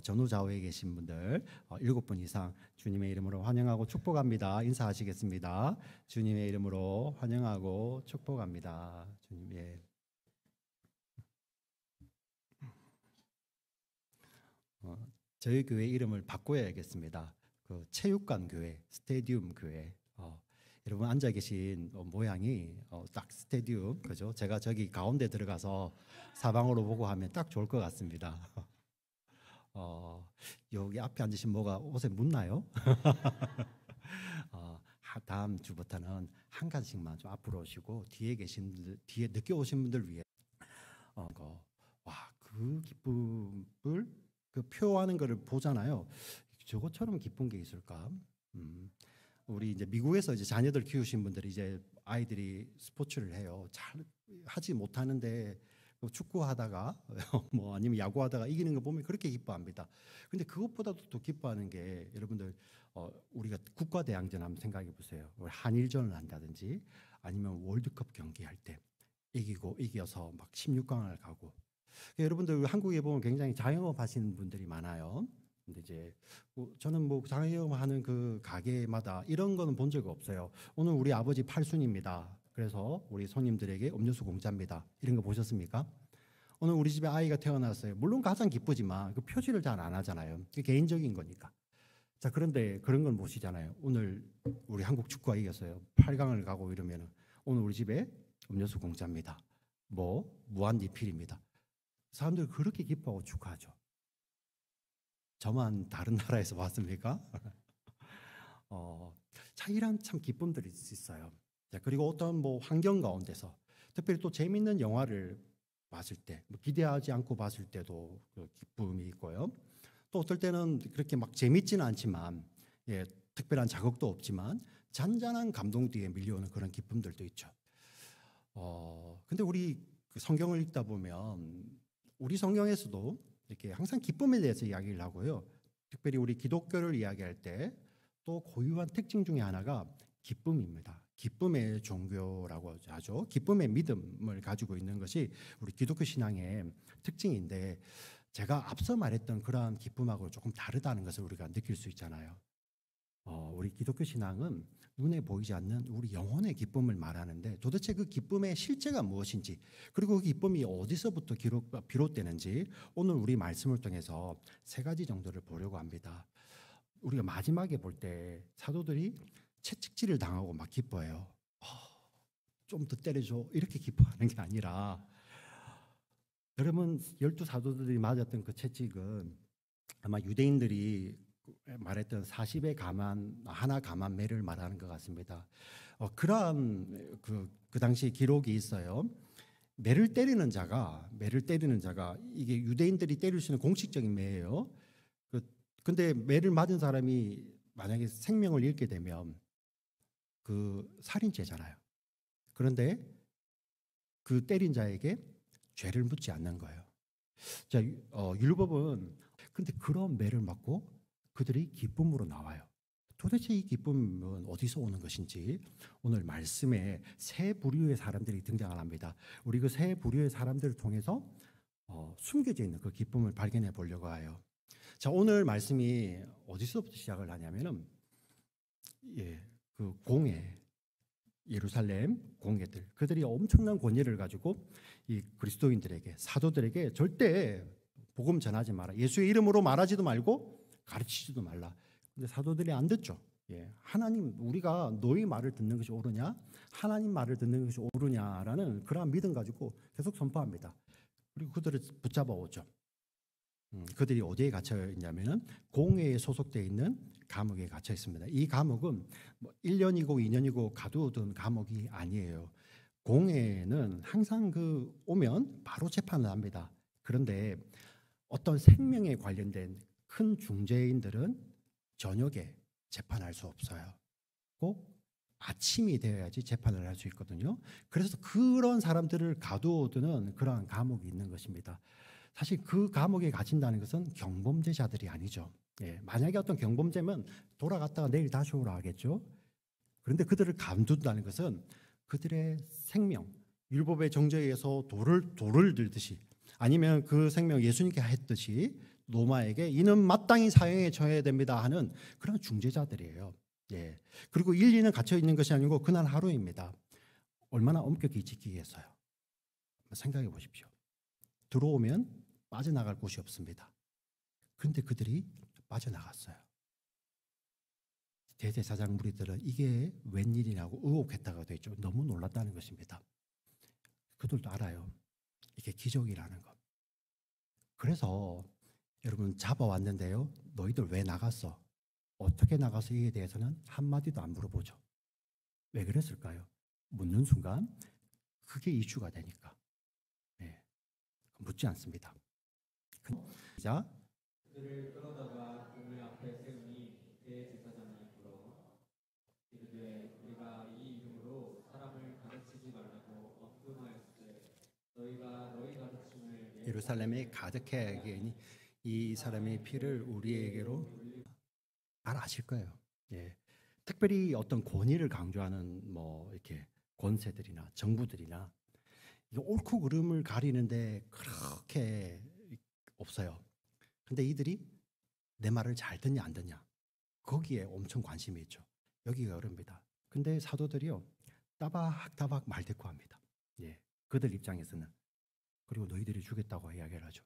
전후좌우에 계신 분들 7분 이상 주님의 이름으로 환영하고 축복합니다. 인사하시겠습니다. 주님의 이름으로 환영하고 축복합니다. 주님의 저희 교회 이름을 바꿔야겠습니다. 그 체육관 교회, 스테디움 교회. 여러분 앉아 계신 모양이 딱 스테디움, 그죠? 제가 저기 가운데 들어가서 사방으로 보고 하면 딱 좋을 것 같습니다. 여기 앞에 앉으신 뭐가 옷에 묻나요? 다음 주부터는 한 가지씩만 좀 앞으로 오시고 뒤에 계신 분들, 뒤에 늦게 오신 분들 위해 그 기쁨을 그 표하는 것을 보잖아요. 저것처럼 기쁜 게 있을까? 우리 이제 미국에서 이제 자녀들 키우신 분들이 이제 아이들이 스포츠를 해요. 잘 하지 못하는데 축구하다가 뭐 아니면 야구하다가 이기는 거 보면 그렇게 기뻐합니다. 근데 그것보다도 더 기뻐하는 게 여러분들 우리가 국가대항전 한번 생각해 보세요. 한일전을 한다든지 아니면 월드컵 경기할 때 이겨서 막 16강을 가고. 여러분들 한국에 보면 굉장히 자영업 하시는 분들이 많아요. 근데 이제 저는 뭐 자영업하는 그 가게마다 이런 거는 본 적 없어요. 오늘 우리 아버지 팔순입니다. 그래서 우리 손님들에게 음료수 공짜입니다. 이런 거 보셨습니까? 오늘 우리 집에 아이가 태어났어요. 물론 가장 기쁘지만 그 표시를 잘 안 하잖아요. 그게 개인적인 거니까. 자, 그런데 그런 건 보시잖아요. 오늘 우리 한국 축구가 이겼어요. 8강을 가고 이러면 오늘 우리 집에 음료수 공짜입니다. 뭐 무한 리필입니다. 사람들 그렇게 기뻐하고 축하하죠. 저만 다른 나라에서 왔습니까? 이런 참 기쁨들이 있어요. 자, 그리고 어떤 뭐 환경 가운데서 특별히 또 재밌는 영화를 봤을 때 기대하지 않고 봤을 때도 그 기쁨이 있고요. 또 어떨 때는 그렇게 막 재밌지는 않지만 특별한 자극도 없지만 잔잔한 감동 뒤에 밀려오는 그런 기쁨들도 있죠. 근데 우리 성경을 읽다 보면 우리 성경에서도 이렇게 항상 기쁨에 대해서 이야기를 하고요. 특별히 우리 기독교를 이야기할 때 또 고유한 특징 중에 하나가 기쁨입니다. 기쁨의 종교라고 하죠. 기쁨의 믿음을 가지고 있는 것이 우리 기독교 신앙의 특징인데 제가 앞서 말했던 그러한 기쁨하고 조금 다르다는 것을 우리가 느낄 수 있잖아요. 우리 기독교 신앙은 눈에 보이지 않는 우리 영혼의 기쁨을 말하는데 도대체 그 기쁨의 실제가 무엇인지 그리고 그 기쁨이 어디서부터 비롯되는지 오늘 우리 말씀을 통해서 3가지 정도를 보려고 합니다. 우리가 마지막에 볼 때 사도들이 채찍질을 당하고 막 기뻐해요. 좀 더 때려줘 이렇게 기뻐하는 게 아니라 여러분 12사도들이 맞았던 그 채찍은 아마 유대인들이 말했던 40의 가만 하나 가만 매를 말하는 것 같습니다. 그러한 그 당시 기록이 있어요. 매를 때리는 자가 이게 유대인들이 때릴 수 있는 공식적인 매예요. 근데 매를 맞은 사람이 만약에 생명을 잃게 되면 그 살인죄잖아요. 그런데 그 때린 자에게 죄를 묻지 않는 거예요. 자, 율법은 근데 그런 매를 맞고 그들이 기쁨으로 나와요. 도대체 이 기쁨은 어디서 오는 것인지 오늘 말씀에 3부류의 사람들이 등장을 합니다. 우리 그 3부류의 사람들을 통해서 숨겨져 있는 그 기쁨을 발견해 보려고 해요. 자, 오늘 말씀이 어디서부터 시작을 하냐면은 그 공회 예루살렘 공회들 그들이 엄청난 권위를 가지고 이 그리스도인들에게 사도들에게 절대 복음 전하지 마라. 예수의 이름으로 말하지도 말고 가르치지도 말라. 근데 사도들이 안 듣죠. 하나님 우리가 너희 말을 듣는 것이 옳으냐? 하나님 말을 듣는 것이 옳으냐라는 그러한 믿음 가지고 계속 선포합니다. 그리고 그들을 붙잡아 오죠. 그들이 어디에 갇혀 있냐면은 공회에 소속되어 있는 감옥에 갇혀 있습니다. 이 감옥은 뭐 1년이고 2년이고 가두어둔 감옥이 아니에요. 공회는 항상 오면 바로 재판을 합니다. 그런데 어떤 생명에 관련된 큰 중죄인들은 저녁에 재판할 수 없어요. 꼭 아침이 되어야지 재판을 할 수 있거든요. 그래서 그런 사람들을 가두어두는 그러한 감옥이 있는 것입니다. 사실 그 감옥에 갇힌다는 것은 경범죄자들이 아니죠. 만약에 어떤 경범죄면 돌아갔다가 내일 다시 오라 하겠죠. 그런데 그들을 가둔다는 것은 그들의 생명, 율법의 정죄에 의해서 돌을 들듯이 아니면 그 생명 예수님께 했듯이 로마에게 이는 마땅히 사형에 처해야 됩니다 하는 그런 중재자들이에요. 예. 그리고 1, 2년 갇혀 있는 것이 아니고 그날 하루입니다. 얼마나 엄격히 지키겠어요. 생각해 보십시오. 들어오면 빠져나갈 곳이 없습니다. 그런데 그들이 빠져나갔어요. 대제사장 무리들은 이게 웬일이냐고 의혹했다가 되죠. 너무 놀랐다는 것입니다. 그들도 알아요. 이게 기적이라는 것. 그래서 여러분 잡아왔는데요. 너희들 왜 나갔어? 어떻게 나가서 이에 대해서는 한마디도 안 물어보죠. 왜 그랬을까요? 묻는 순간 그게 이슈가 되니까. 네. 묻지 않습니다. 자, 그들을 끌어다가 그물 앞에 세우니 대제사장이 물어 이르되 우리가 이 이름으로 사람을 가르치지 말라고 엄금하였으되 너희가 너희 가르침을 예루살렘에 가득해 하기니 이 사람의 피를 우리에게로 잘 아실 거예요. 예. 특별히 어떤 권위를 강조하는 뭐 이렇게 권세들이나 정부들이나 이게 옳고 그름을 가리는데 그렇게 없어요. 근데 이들이 내 말을 잘 듣냐 안 듣냐 거기에 엄청 관심이 있죠. 여기가 어렵니다. 근데 사도들이요 따박따박 말대꾸합니다. 예, 그들 입장에서는. 그리고 너희들이 주겠다고 이야기를 하죠.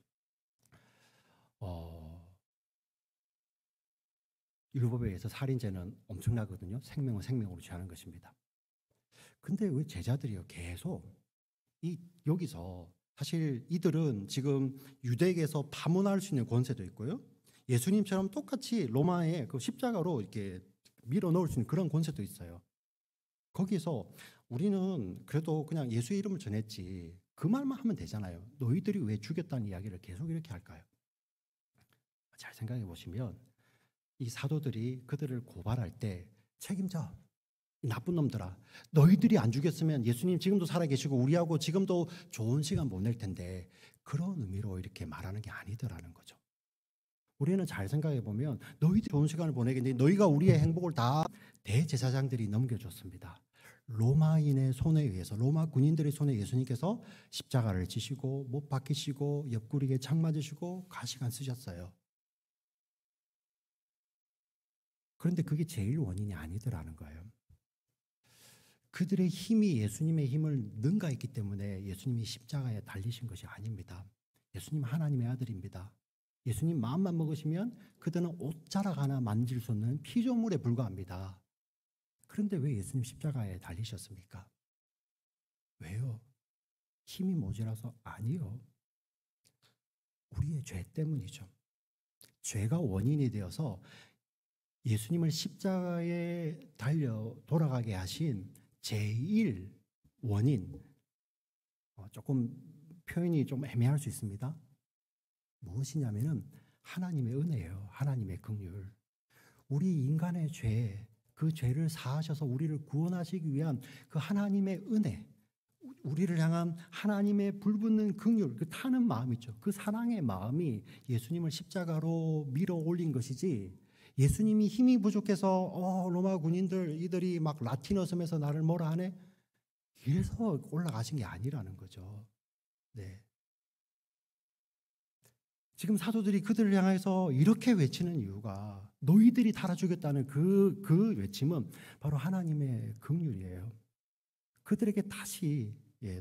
율법에 의해서 살인죄는 엄청나거든요. 생명은 생명으로 취하는 것입니다. 근데 왜 제자들이요 계속 여기서 사실 이들은 지금 유대에게서 파문할 수 있는 권세도 있고요. 예수님처럼 똑같이 로마의 그 십자가로 이렇게 밀어 넣을 수 있는 그런 권세도 있어요. 거기서 우리는 그래도 그냥 예수의 이름을 전했지 그 말만 하면 되잖아요. 너희들이 왜 죽였다는 이야기를 계속 이렇게 할까요? 잘 생각해 보시면 이 사도들이 그들을 고발할 때 책임져. 이 나쁜 놈들아. 너희들이 안 죽였으면 예수님 지금도 살아계시고 우리하고 지금도 좋은 시간 보낼 텐데 그런 의미로 이렇게 말하는 게 아니더라는 거죠. 우리는 잘 생각해 보면 너희들이 좋은 시간을 보내겠는데 너희가 우리의 행복을 다 대제사장들이 넘겨줬습니다. 로마인의 손에 의해서 로마 군인들의 손에 예수님께서 십자가를 지시고 못 박히시고 옆구리에 창 맞으시고 가시관 쓰셨어요. 그런데 그게 제일 원인이 아니더라는 거예요. 그들의 힘이 예수님의 힘을 능가했기 때문에 예수님이 십자가에 달리신 것이 아닙니다. 예수님 하나님의 아들입니다. 예수님 마음만 먹으시면 그들은 옷자락 하나 만질 수 없는 피조물에 불과합니다. 그런데 왜 예수님 십자가에 달리셨습니까? 왜요? 힘이 모자라서? 아니요. 우리의 죄 때문이죠. 죄가 원인이 되어서 예수님을 십자가에 달려 돌아가게 하신 제일 원인, 조금 표현이 좀 애매할 수 있습니다. 무엇이냐면은 하나님의 은혜예요. 하나님의 긍휼. 우리 인간의 죄, 그 죄를 사하셔서 우리를 구원하시기 위한 그 하나님의 은혜, 우리를 향한 하나님의 불붙는 긍휼, 그 타는 마음 있죠. 그 사랑의 마음이 예수님을 십자가로 밀어 올린 것이지 예수님이 힘이 부족해서 로마 군인들 이들이 막 라틴어 섬에서 나를 뭐라 하네? 이래서 올라가신 게 아니라는 거죠. 네. 지금 사도들이 그들을 향해서 이렇게 외치는 이유가 너희들이 달아 죽였다는 그 외침은 바로 하나님의 긍휼이에요. 그들에게 다시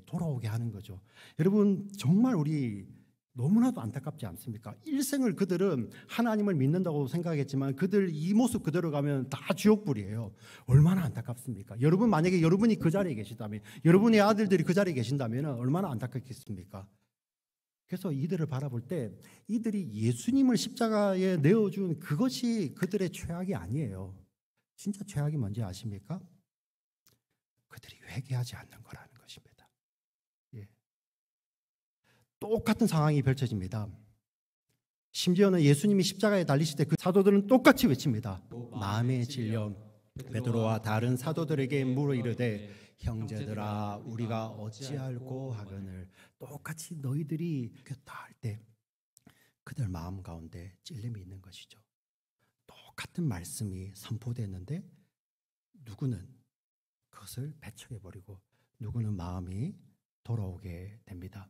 돌아오게 하는 거죠. 여러분 정말 우리 너무나도 안타깝지 않습니까? 일생을 그들은 하나님을 믿는다고 생각했지만 그들 이 모습 그대로 가면 다 지옥불이에요. 얼마나 안타깝습니까? 여러분 만약에 여러분이 그 자리에 계시다면 여러분의 아들들이 그 자리에 계신다면 얼마나 안타깝겠습니까? 그래서 이들을 바라볼 때 이들이 예수님을 십자가에 내어준 그것이 그들의 최악이 아니에요. 진짜 최악이 뭔지 아십니까? 그들이 회개하지 않는 거라는 것입니다. 예. 똑같은 상황이 펼쳐집니다. 심지어는 예수님이 십자가에 달리실 때 그 사도들은 똑같이 외칩니다. 마음에 질려 베드로와 다른 사도들에게 물어 이르되 형제들아 우리가 어찌할꼬 하거늘. 똑같이 너희들이 죽였다 할 때 그들 마음 가운데 찔림이 있는 것이죠. 똑같은 말씀이 선포됐는데 누구는 그것을 배척해버리고 누구는 마음이 돌아오게 됩니다.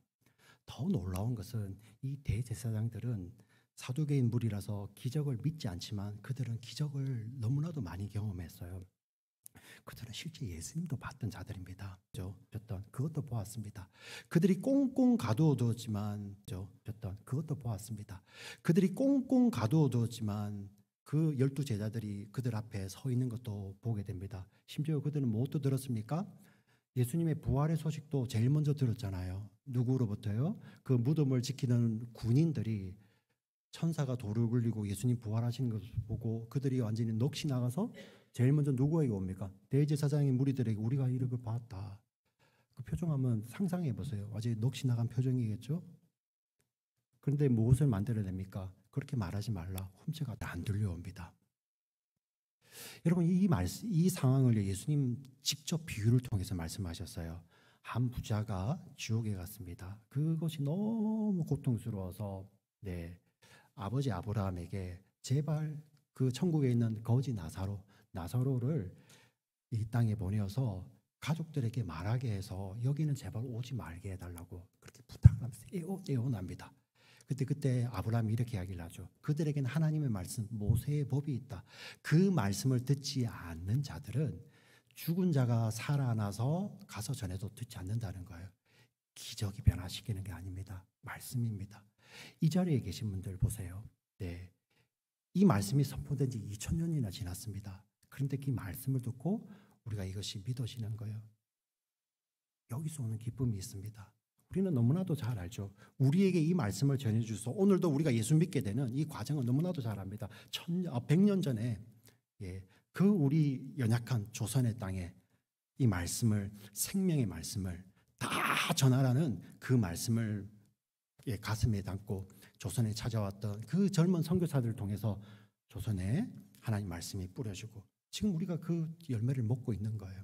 더 놀라운 것은 이 대제사장들은 사두개인 무리라서 기적을 믿지 않지만 그들은 기적을 너무나도 많이 경험했어요. 그들은 실제 예수님도 봤던 자들입니다. 그것도 보았습니다. 그들이 꽁꽁 가두어두었지만 그것도 보았습니다. 그들이 꽁꽁 가두어두었지만 그 12 제자들이 그들 앞에 서 있는 것도 보게 됩니다. 심지어 그들은 무엇도 들었습니까? 예수님의 부활의 소식도 제일 먼저 들었잖아요. 누구로부터요? 그 무덤을 지키는 군인들이 천사가 돌을 굴리고 예수님 부활하시는 것을 보고 그들이 완전히 넋이 나가서 제일 먼저 누구에게 옵니까? 대제사장의 무리들에게 우리가 이런 걸 봤다. 그 표정 한번 상상해 보세요. 아주 넋이 나간 표정이겠죠? 그런데 무엇을 만들어냅니까? 그렇게 말하지 말라. 훔쳐가 안 들려옵니다. 여러분 이 상황을 예수님 직접 비유를 통해서 말씀하셨어요. 한 부자가 지옥에 갔습니다. 그것이 너무 고통스러워서 아버지 아브라함에게 제발 그 천국에 있는 거지 나사로를 이 땅에 보내어서 가족들에게 말하게 해서 여기는 제발 오지 말게 해달라고 그렇게 부탁을 하면서 애원합니다. 그때 아브라함이 이렇게 이야기를 하죠. 그들에게는 하나님의 말씀, 모세의 법이 있다. 그 말씀을 듣지 않는 자들은 죽은 자가 살아나서 가서 전해도 듣지 않는다는 거예요. 기적이 변화시키는 게 아닙니다. 말씀입니다. 이 자리에 계신 분들 보세요. 이 말씀이 선포된 지 2000년이나 지났습니다. 그런데 그 말씀을 듣고 우리가 이것이 믿어지는 거예요. 여기서 오는 기쁨이 있습니다. 우리는 너무나도 잘 알죠. 우리에게 이 말씀을 전해주셔서 오늘도 우리가 예수 믿게 되는 이 과정을 너무나도 잘 압니다. 100년 전에 그 우리 연약한 조선의 땅에 이 말씀을, 생명의 말씀을 다 전하라는 그 말씀을 가슴에 담고 조선에 찾아왔던 그 젊은 선교사들을 통해서 조선에 하나님 말씀이 뿌려지고 지금 우리가 그 열매를 먹고 있는 거예요.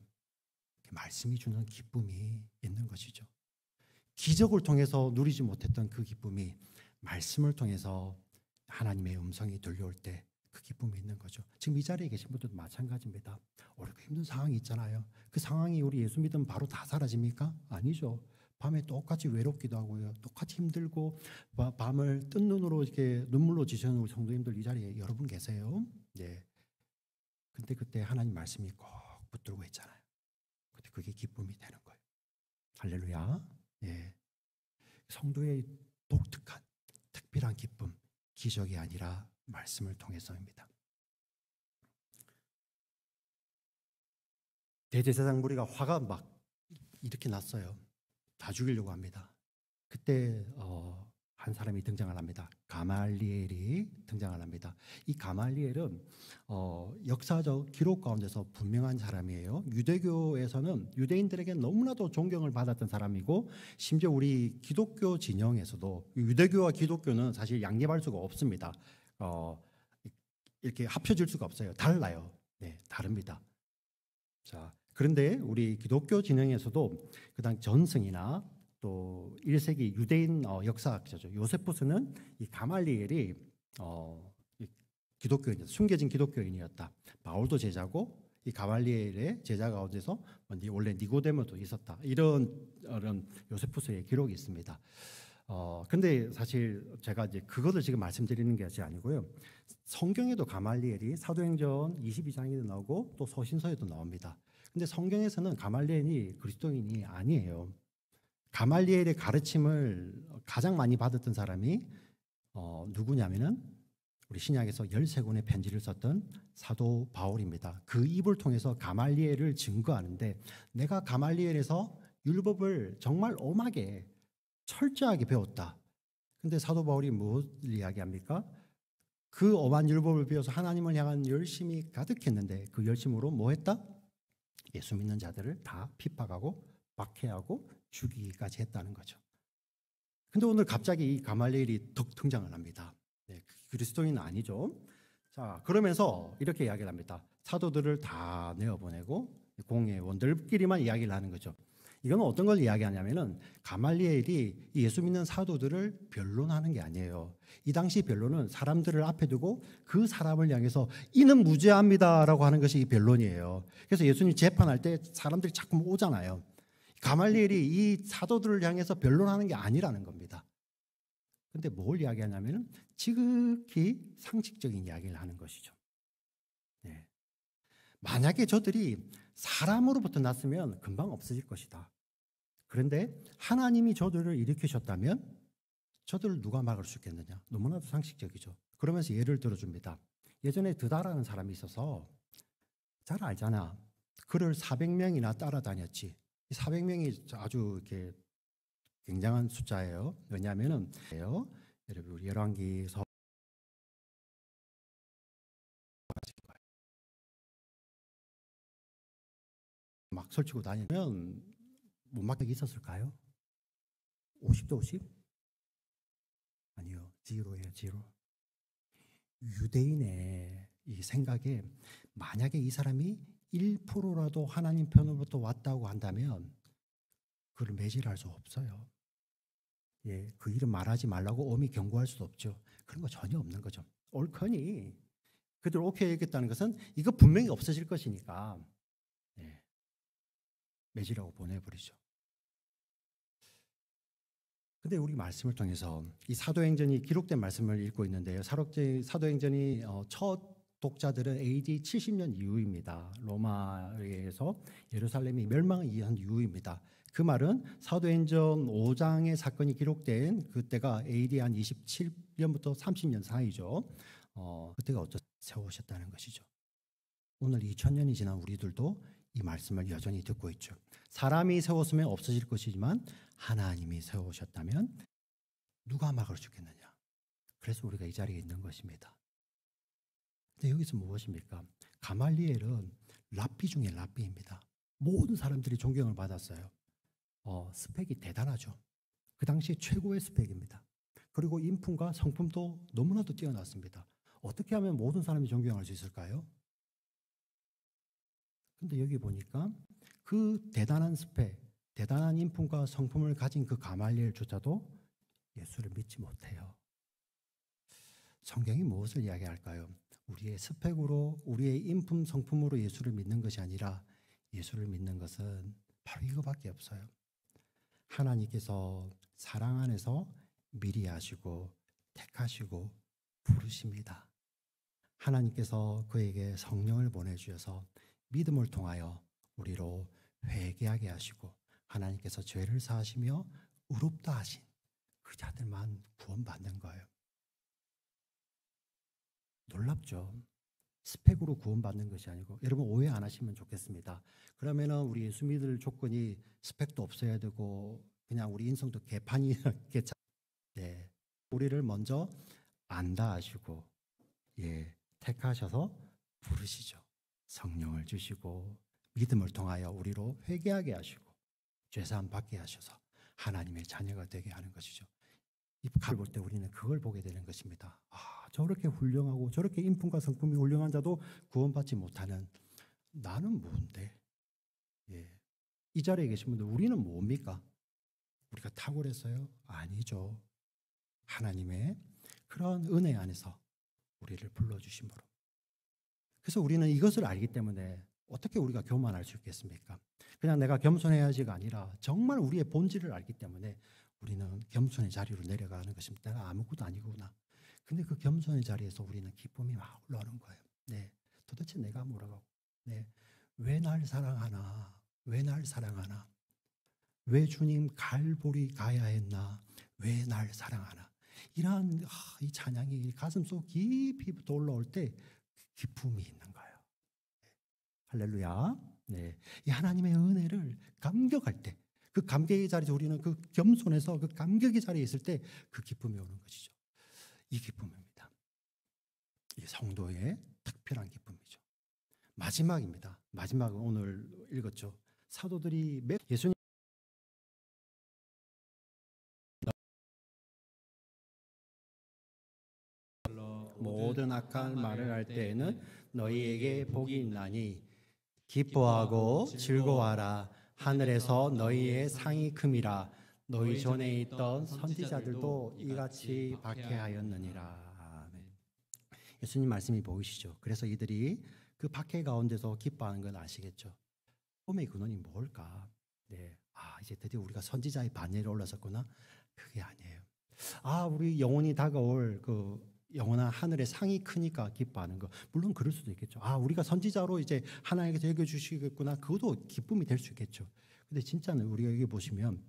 말씀이 주는 기쁨이 있는 것이죠. 기적을 통해서 누리지 못했던 그 기쁨이 말씀을 통해서 하나님의 음성이 들려올 때 그 기쁨이 있는 거죠. 지금 이 자리에 계신 분들도 마찬가지입니다. 어렵고 힘든 상황이 있잖아요. 그 상황이 우리 예수 믿으면 바로 다 사라집니까? 아니죠. 밤에 똑같이 외롭기도 하고요. 똑같이 힘들고 밤을 뜬 눈으로 이렇게 눈물로 지시는 우리 성도님들 이 자리에 여러분 계세요. 근데 그때 하나님 말씀이 꼭 붙들고 있잖아요. 근데 그게 기쁨이 되는 거예요. 할렐루야. 성도의 독특한 특별한 기쁨, 기적이 아니라 말씀을 통해서입니다. 대제사장 무리가 화가 막 이렇게 났어요. 다 죽이려고 합니다. 그때 한 사람이 등장을 합니다. 가말리엘이 등장을 합니다. 이 가말리엘은 역사적 기록 가운데서 분명한 사람이에요. 유대교에서는 유대인들에게 너무나도 존경을 받았던 사람이고 심지어 우리 기독교 진영에서도 유대교와 기독교는 사실 양립할 수가 없습니다. 이렇게 합쳐질 수가 없어요. 달라요. 다릅니다. 자, 그런데 우리 기독교 진영에서도 그다음 전승이나 또 1세기 유대인 역사학자죠. 요세푸스는 이 가말리엘이 기독교인, 숨겨진 기독교인이었다. 바울도 제자고 이 가말리엘의 제자 가운데서 원래 니고데모도 있었다. 이런 요세푸스의 기록이 있습니다. 근데 사실 제가 이제 그것을 지금 말씀드리는 것이 아니고요. 성경에도 가말리엘이 사도행전 22장에도 나오고 또 서신서에도 나옵니다. 근데 성경에서는 가말리엘이 그리스도인이 아니에요. 가말리엘의 가르침을 가장 많이 받았던 사람이 누구냐면은 우리 신약에서 13권의 편지를 썼던 사도 바울입니다. 그 입을 통해서 가말리엘을 증거하는데 내가 가말리엘에서 율법을 정말 엄하게 철저하게 배웠다. 근데 사도 바울이 무엇을 이야기합니까? 그 엄한 율법을 배워서 하나님을 향한 열심이 가득했는데 그 열심으로 뭐 했다? 예수 믿는 자들을 다 핍박하고 박해하고 죽이기까지 했다는 거죠. 근데 오늘 갑자기 이 가말리엘이 등장을 합니다. 그리스도인은 아니죠. 자, 그러면서 이렇게 이야기를 합니다. 사도들을 다 내어보내고 공회원들끼리만 이야기를 하는 거죠. 이건 어떤 걸 이야기하냐면은 가말리엘이 예수 믿는 사도들을 변론하는 게 아니에요. 이 당시 변론은 사람들을 앞에 두고 그 사람을 향해서 이는 무죄합니다라고 하는 것이 변론이에요. 그래서 예수님 재판할 때 사람들이 자꾸 오잖아요. 가말리엘이 이 사도들을 향해서 변론하는 게 아니라는 겁니다. 근데 뭘 이야기하냐면 지극히 상식적인 이야기를 하는 것이죠. 네. 만약에 저들이 사람으로부터 났으면 금방 없어질 것이다. 그런데 하나님이 저들을 일으키셨다면 저들을 누가 막을 수 있겠느냐? 너무나도 상식적이죠. 그러면서 예를 들어줍니다. 예전에 드다라는 사람이 있어서 잘 알잖아. 그를 400명이나 따라다녔지. 400명이 아주 이렇게 굉장한 숫자예요. 왜냐하면은 여러분 우리 열왕기서 막 설치고 다니면 못 막히게 있었을까요? 50대 50? 아니요. 지로예요. 지로. 유대인의 이 생각에 만약에 이 사람이 1%라도 하나님 편으로부터 왔다고 한다면 그를 매질할 수 없어요. 예, 그 이름 말하지 말라고 엄히 경고할 수도 없죠. 그런 거 전혀 없는 거죠. 옳거니 그들 오케이 했겠다는 것은 이거 분명히 없어질 것이니까 예, 매질하고 보내버리죠. 근데 우리 말씀을 통해서 이 사도행전이 기록된 말씀을 읽고 있는데요. 사도행전이 첫 독자들은 AD 70년 이후입니다. 로마에서 예루살렘이 멸망한 이후입니다. 그 말은 사도행전 5장의 사건이 기록된 그때가 AD 한 27년부터 30년 사이죠. 그때가 어쩌 세우셨다는 것이죠. 오늘 2000년이 지난 우리들도 이 말씀을 여전히 듣고 있죠. 사람이 세웠으면 없어질 것이지만 하나님이 세우셨다면 누가 막을 수 있겠느냐. 그래서 우리가 이 자리에 있는 것입니다. 근데 여기서 무엇입니까? 가말리엘은 랍비 중에 랍비입니다. 모든 사람들이 존경을 받았어요. 스펙이 대단하죠. 그 당시 최고의 스펙입니다. 그리고 인품과 성품도 너무나도 뛰어났습니다. 어떻게 하면 모든 사람이 존경할 수 있을까요? 근데 여기 보니까 그 대단한 스펙, 대단한 인품과 성품을 가진 그 가말리엘조차도 예수를 믿지 못해요. 성경이 무엇을 이야기할까요? 우리의 스펙으로, 우리의 인품, 성품으로 예수를 믿는 것이 아니라 예수를 믿는 것은 바로 이거밖에 없어요. 하나님께서 사랑 안에서 미리 아시고 택하시고 부르십니다. 하나님께서 그에게 성령을 보내주셔서 믿음을 통하여 우리로 회개하게 하시고 하나님께서 죄를 사하시며 의롭다 하신 그 자들만 구원받는 거예요. 놀랍죠? 스펙으로 구원받는 것이 아니고 여러분 오해 안 하시면 좋겠습니다. 그러면은 우리 예수 믿을 조건이 스펙도 없어야 되고 그냥 우리 인성도 개판이 네. 우리를 먼저 안다 하시고 택하셔서 부르시죠. 성령을 주시고 믿음을 통하여 우리로 회개하게 하시고 죄사함 받게 하셔서 하나님의 자녀가 되게 하는 것이죠. 이 칼을 볼 때 우리는 그걸 보게 되는 것입니다. 저렇게 훌륭하고 저렇게 인품과 성품이 훌륭한 자도 구원받지 못하는 나는 뭔데? 이 자리에 계신 분들 우리는 뭡니까? 우리가 탁월했어요? 아니죠. 하나님의 그런 은혜 안에서 우리를 불러주심으로. 그래서 우리는 이것을 알기 때문에 어떻게 우리가 교만할 수 있겠습니까? 그냥 내가 겸손해야지가 아니라 정말 우리의 본질을 알기 때문에 우리는 겸손의 자리로 내려가는 것입니다. 내가 아무것도 아니구나. 근데 그 겸손의 자리에서 우리는 기쁨이 막 올라오는 거예요. 네, 도대체 내가 뭐라고? 네, 왜 날 사랑하나? 왜 날 사랑하나? 왜 주님 갈보리 가야 했나? 왜 날 사랑하나? 이러한 이 찬양이 가슴속 깊이부터 올라올 때 기쁨이 있는 거예요. 할렐루야. 네, 이 하나님의 은혜를 감격할 때, 그 감격의 자리에서 우리는 그 겸손해서 그 감격의 자리에 있을 때 그 기쁨이 오는 것이죠. 이 기쁨입니다. 이 성도의 특별한 기쁨이죠. 마지막입니다. 마지막은 오늘 읽었죠. 사도들이 예수님 모든 악한 말을 할 때에는 너희에게 복이 있나니 기뻐하고 즐거워하라. 하늘에서 너희의 상이 큼이라. 너희 전에 있던 선지자들도 이같이 박해하였느니라. 아멘. 예수님 말씀이 보이시죠? 그래서 이들이 그 박해 가운데서 기뻐하는 걸 아시겠죠? 꿈의 근원이 뭘까? 네, 이제 드디어 우리가 선지자의 반열에 올라섰구나. 그게 아니에요. 우리 영원히 다가올 그 영원한 하늘의 상이 크니까 기뻐하는 거. 물론 그럴 수도 있겠죠. 우리가 선지자로 이제 하나님께서 여겨주시겠구나. 그것도 기쁨이 될 수 있겠죠. 근데 진짜는 우리가 여기 보시면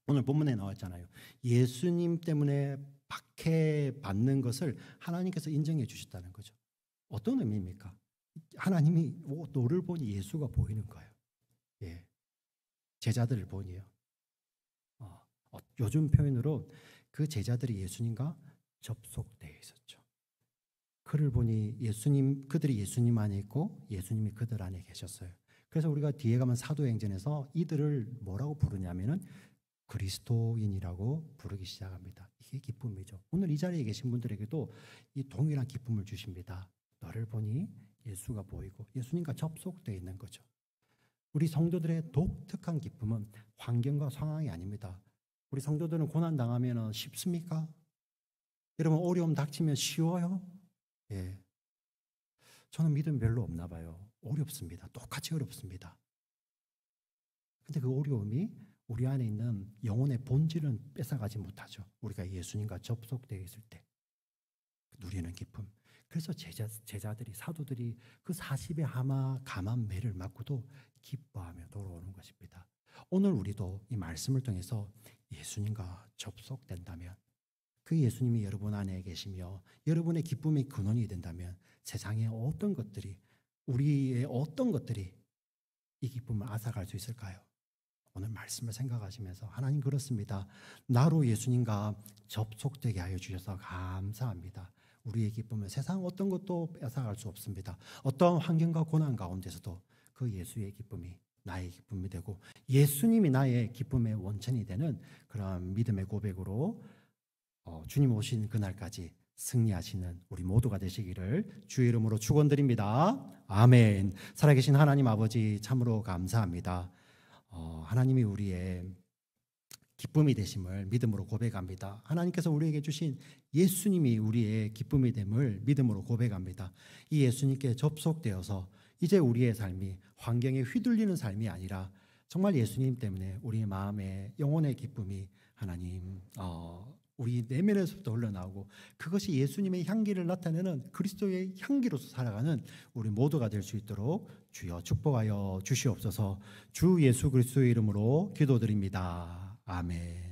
오늘 본문에 나왔잖아요. 예수님 때문에 박해받는 것을 하나님께서 인정해 주셨다는 거죠. 어떤 의미입니까? 하나님이 너를 보니 예수가 보이는 거예요. 예, 제자들을 보니요. 요즘 표현으로 그 제자들이 예수님과 접속되어 있었죠. 그를 보니 그들이 예수님 안에 있고 예수님이 그들 안에 계셨어요. 그래서 우리가 뒤에 가면 사도행전에서 이들을 뭐라고 부르냐면은 그리스도인이라고 부르기 시작합니다. 이게 기쁨이죠. 오늘 이 자리에 계신 분들에게도 이 동일한 기쁨을 주십니다. 너를 보니 예수가 보이고 예수님과 접속되어 있는 거죠. 우리 성도들의 독특한 기쁨은 환경과 상황이 아닙니다. 우리 성도들은 고난 당하면 쉽습니까? 여러분 어려움 닥치면 쉬워요? 예. 저는 믿음 별로 없나 봐요. 어렵습니다. 똑같이 어렵습니다. 근데 그 어려움이 우리 안에 있는 영혼의 본질은 뺏어가지 못하죠. 우리가 예수님과 접속되어 있을 때 누리는 기쁨. 그래서 제자들이 사도들이 그 40의 하마 감한 매를 맞고도 기뻐하며 돌아오는 것입니다. 오늘 우리도 이 말씀을 통해서 예수님과 접속된다면 그 예수님이 여러분 안에 계시며 여러분의 기쁨의 근원이 된다면 세상의 어떤 것들이 우리의 어떤 것들이 이 기쁨을 앗아갈 수 있을까요? 오늘 말씀을 생각하시면서 하나님 그렇습니다. 나로 예수님과 접속되게 하여 주셔서 감사합니다. 우리의 기쁨은 세상 어떤 것도 뺏어갈 수 없습니다. 어떤 환경과 고난 가운데서도 그 예수의 기쁨이 나의 기쁨이 되고 예수님이 나의 기쁨의 원천이 되는 그런 믿음의 고백으로 주님 오신 그날까지 승리하시는 우리 모두가 되시기를 주의 이름으로 축원드립니다. 아멘. 살아계신 하나님 아버지 참으로 감사합니다. 하나님이 우리의 기쁨이 되심을 믿음으로 고백합니다. 하나님께서 우리에게 주신 예수님이 우리의 기쁨이 됨을 믿음으로 고백합니다. 이 예수님께 접속되어서 이제 우리의 삶이 환경에 휘둘리는 삶이 아니라 정말 예수님 때문에 우리의 마음에 영혼의 기쁨이 하나님 우리 내면에서부터 흘러나오고 그것이 예수님의 향기를 나타내는 그리스도의 향기로서 살아가는 우리 모두가 될 수 있도록 주여 축복하여 주시옵소서. 주 예수 그리스도의 이름으로 기도드립니다. 아멘.